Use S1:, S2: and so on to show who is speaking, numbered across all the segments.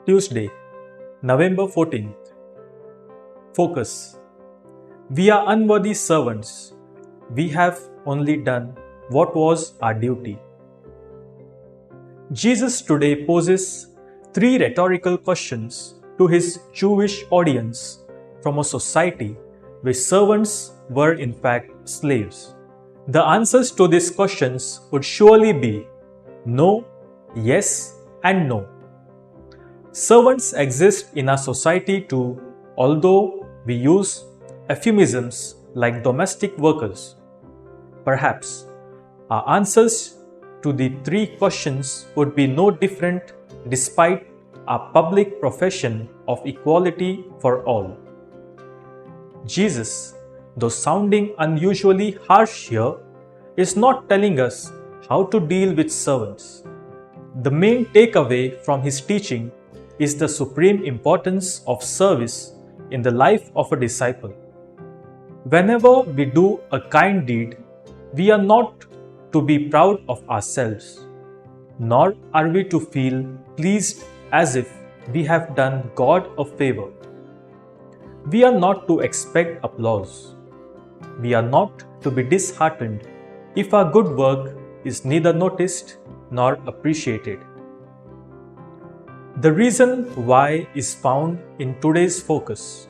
S1: Tuesday, November 14th. Focus. We are unworthy servants. We have only done what was our duty. Jesus today poses three rhetorical questions to his Jewish audience from a society where servants were in fact slaves. The answers to these questions would surely be no, yes, and no. Servants exist in our society too, although we use euphemisms like domestic workers. Perhaps our answers to the three questions would be no different despite our public profession of equality for all. Jesus, though sounding unusually harsh here, is not telling us how to deal with servants. The main takeaway from his teaching is the supreme importance of service in the life of a disciple. Whenever we do a kind deed, we are not to be proud of ourselves, nor are we to feel pleased as if we have done God a favor. We are not to expect applause. We are not to be disheartened if our good work is neither noticed nor appreciated. The reason why is found in today's focus.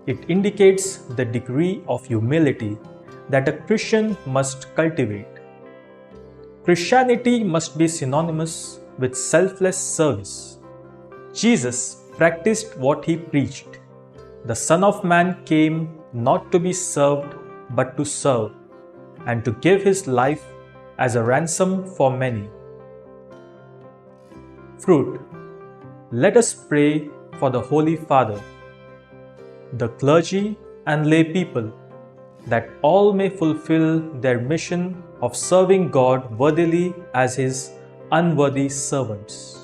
S1: It indicates the degree of humility that a Christian must cultivate. Christianity must be synonymous with selfless service. Jesus practiced what he preached. The Son of Man came not to be served but to serve, and to give his life as a ransom for many. Fruit. Let us pray for the Holy Father, the clergy and lay people, that all may fulfill their mission of serving God worthily as his unworthy servants.